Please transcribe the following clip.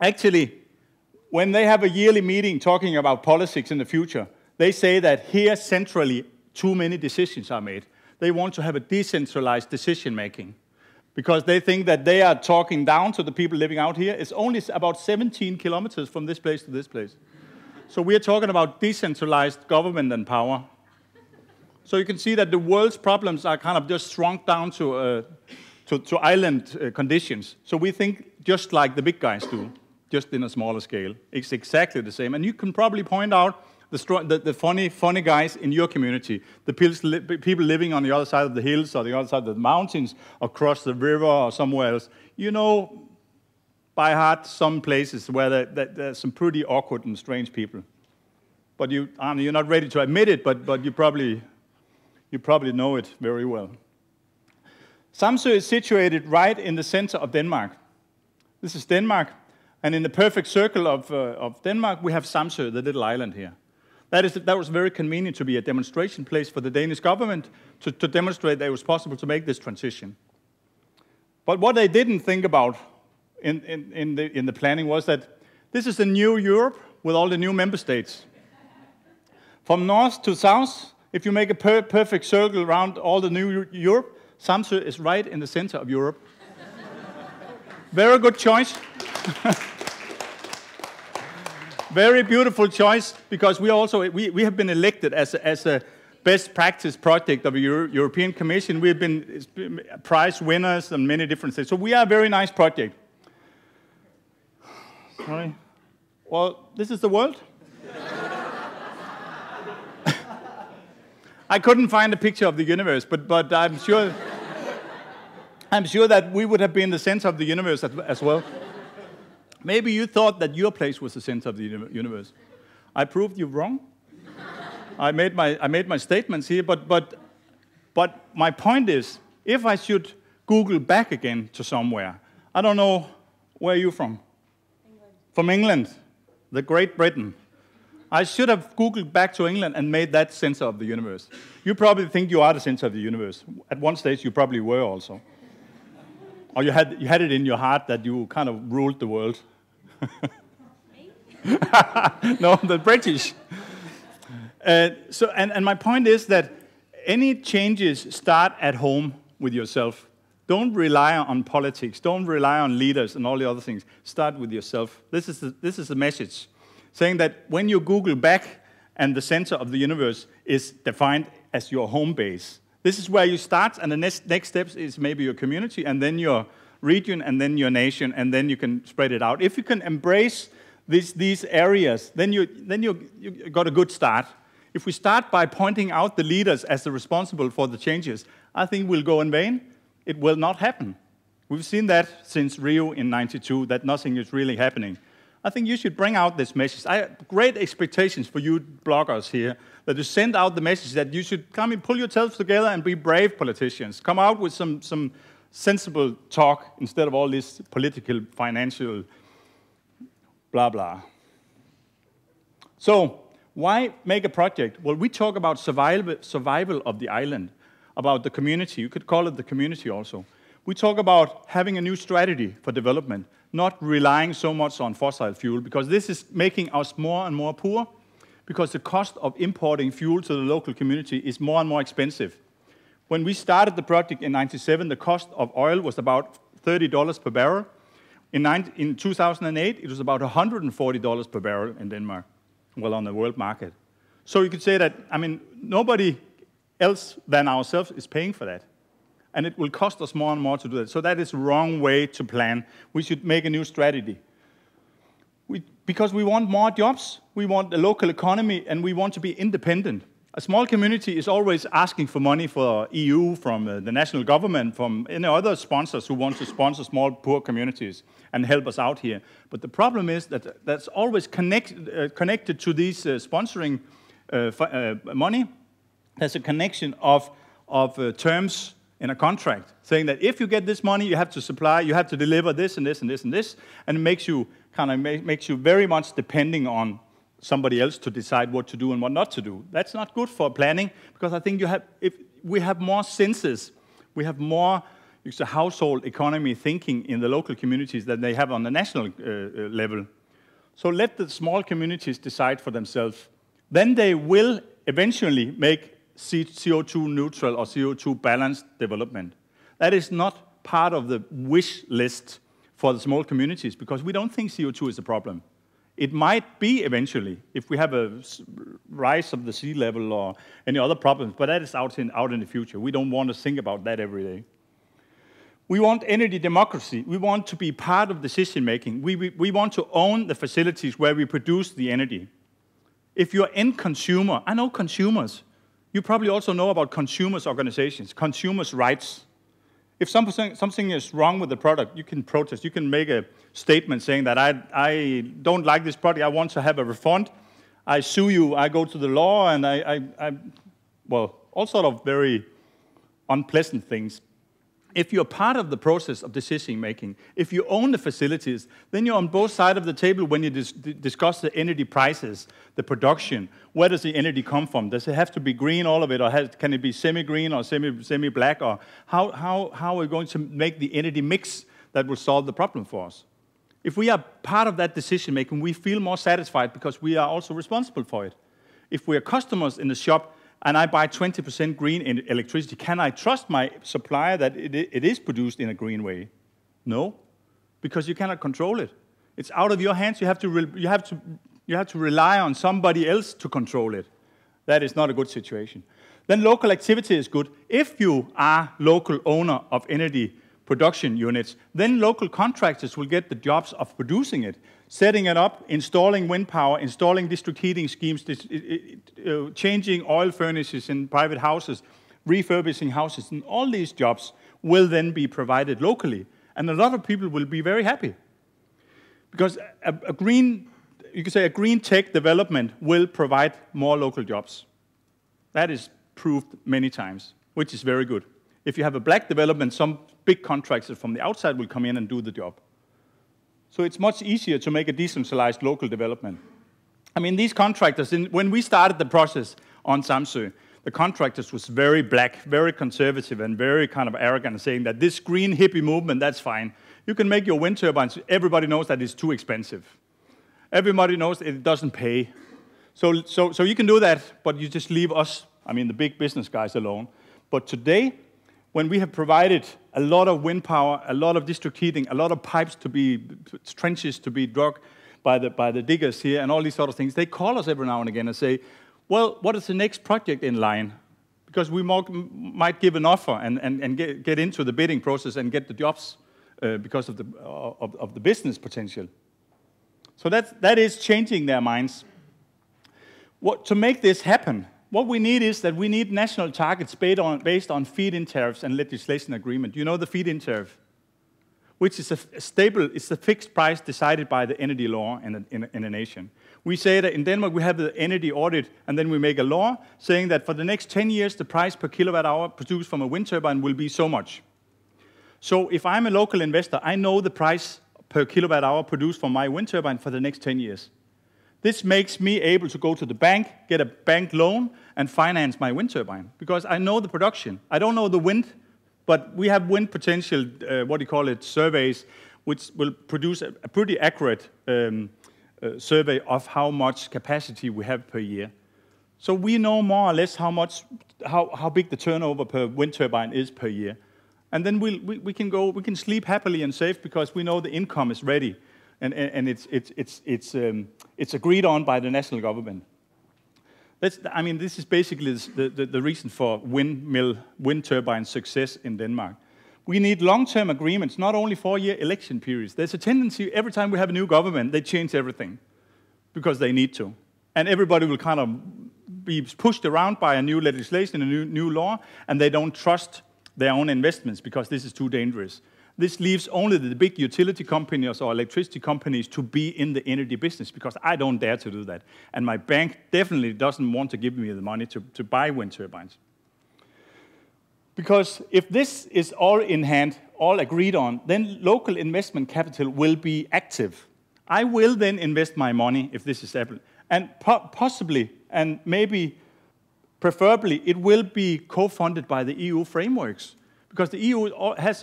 Actually, when they have a yearly meeting talking about politics in the future, they say that here centrally too many decisions are made. They want to have a decentralized decision-making because they think that they are talking down to the people living out here. It's only about 17 kilometers from this place to this place. So we are talking about decentralized government and power. So you can see that the world's problems are kind of just shrunk down to island conditions. So we think just like the big guys do, just in a smaller scale. It's exactly the same. And you can probably point out the funny guys in your community, the people living on the other side of the hills or the other side of the mountains, across the river or somewhere else. You know by heart some places where there's some pretty awkward and strange people. But you're not ready to admit it, but you probably know it very well. Samso is situated right in the center of Denmark. This is Denmark, and in the perfect circle of Denmark, we have Samso, the little island here. That was very convenient to be a demonstration place for the Danish government to demonstrate that it was possible to make this transition. But what they didn't think about in the planning was that this is the new Europe with all the new member states. From north to south, if you make a perfect circle around all the new Europe, Samso is right in the center of Europe. Very good choice. Very beautiful choice, because we have been elected as a best practice project of the European Commission. We have been prize winners and many different things. So we are a very nice project. Sorry. Well, this is the world. I couldn't find a picture of the universe, but I'm sure that we would have been the center of the universe as well. Maybe you thought that your place was the center of the universe. I proved you wrong. I made my statements here, but my point is, if I should Google back again to somewhere, I don't know, where are you from? England. From England, the Great Britain. I should have Googled back to England and made that center of the universe. You probably think you are the center of the universe. At one stage, you probably were also. Or you had it in your heart that you kind of ruled the world. No, the British. And my point is that any changes start at home with yourself. Don't rely on politics. Don't rely on leaders and all the other things. Start with yourself. This is the message, saying that when you Google back and the center of the universe is defined as your home base, this is where you start, and the next steps is maybe your community, and then your region, and then your nation, and then you can spread it out. If you can embrace these areas, then you got a good start. If we start by pointing out the leaders as the responsible for the changes, I think we'll go in vain. It will not happen. We've seen that since Rio in '92, that nothing is really happening. I think you should bring out this message. I have great expectations for you bloggers here, that you send out the message that you should come and pull yourselves together and be brave politicians. Come out with some sensible talk instead of all this political, financial, blah, blah. So, why make a project? Well, we talk about survival of the island, about the community. You could call it the community also. We talk about having a new strategy for development, not relying so much on fossil fuel, because this is making us more and more poor, because the cost of importing fuel to the local community is more and more expensive. When we started the project in '97, the cost of oil was about $30 per barrel. In 2008, it was about $140 per barrel in Denmark, well, on the world market. So you could say that, I mean, nobody else than ourselves is paying for that. And it will cost us more and more to do that. So that is the wrong way to plan. We should make a new strategy. Because we want more jobs, we want a local economy, and we want to be independent. A small community is always asking for money for EU, from the national government, from any other sponsors who want to sponsor small, poor communities and help us out here. But the problem is that that's always connected to these sponsoring money. There's a connection of terms in a contract, saying that if you get this money, you have to supply, you have to deliver this and this and this and this, and it makes you makes you very much depending on somebody else to decide what to do and what not to do. That's not good for planning, because I think if we have more senses, we have more it's a household economy thinking in the local communities that they have on the national level. So let the small communities decide for themselves. Then they will eventually make CO2 neutral or CO2 balanced development. That is not part of the wish list for the small communities because we don't think CO2 is a problem. It might be eventually if we have a rise of the sea level or any other problems, but that is out in the future. We don't want to think about that every day. We want energy democracy. We want to be part of decision making. We want to own the facilities where we produce the energy. If you're end consumer, I know consumers. You probably also know about consumers' organizations, consumers' rights. If something is wrong with the product, you can protest. You can make a statement saying that I don't like this product, I want to have a refund. I sue you, I go to the law, and well, all sort of very unpleasant things. If you're part of the process of decision making, if you own the facilities, then you're on both sides of the table when you discuss the energy prices, the production. Where does the energy come from? Does it have to be green, all of it, or can it be semi-green or semi-black? Or how are we going to make the energy mix that will solve the problem for us? If we are part of that decision making, we feel more satisfied because we are also responsible for it. If we are customers in the shop, and I buy 20% green in electricity, can I trust my supplier that it is produced in a green way? No, because you cannot control it. It's out of your hands. You have to rely on somebody else to control it. That is not a good situation. Then local activity is good. If you are local owner of energy production units, then local contractors will get the jobs of producing it, setting it up, installing wind power, installing district heating schemes, changing oil furnaces in private houses, refurbishing houses, and all these jobs will then be provided locally. And a lot of people will be very happy. Because you could say a green tech development will provide more local jobs. That is proved many times, which is very good. If you have a black development, some big contractors from the outside will come in and do the job. So it's much easier to make a decentralized local development. I mean, these contractors, when we started the process on Samso, the contractors was very black, very conservative, and very kind of arrogant, saying that this green hippie movement, that's fine. You can make your wind turbines. Everybody knows that it's too expensive. Everybody knows it doesn't pay. So you can do that, but you just leave us, I mean, the big business guys alone. But today, when we have provided a lot of wind power, a lot of district heating, a lot of pipes trenches to be dug by the diggers here, and all these sort of things, they call us every now and again and say, well, what is the next project in line? Because we might give an offer and get into the bidding process and get the jobs because of the business potential. So that is changing their minds. To make this happen, what we need is that we need national targets based on feed-in tariffs and legislation agreement. You know the feed-in tariff, which is it's a fixed price decided by the energy law in a nation. We say that in Denmark we have the energy audit, and then we make a law saying that for the next 10 years the price per kilowatt hour produced from a wind turbine will be so much. So if I'm a local investor, I know the price per kilowatt hour produced from my wind turbine for the next 10 years. This makes me able to go to the bank, get a bank loan, and finance my wind turbine, because I know the production. I don't know the wind, but we have wind potential, surveys, which will produce a pretty accurate survey of how much capacity we have per year. So we know more or less how big the turnover per wind turbine is per year. And then we can sleep happily and safe because we know the income is ready. And it's agreed on by the national government. This is basically the reason for wind turbine success in Denmark. We need long-term agreements, not only 4-year election periods. There's a tendency every time we have a new government, they change everything because they need to. And everybody will kind of be pushed around by a new legislation, a new law, and they don't trust their own investments because this is too dangerous. This leaves only the big utility companies or electricity companies to be in the energy business, because I don't dare to do that. And my bank definitely doesn't want to give me the money to buy wind turbines. Because if this is all in hand, all agreed on, then local investment capital will be active. I will then invest my money if this is happening. And possibly, and maybe preferably, it will be co-funded by the EU frameworks. Because the EU has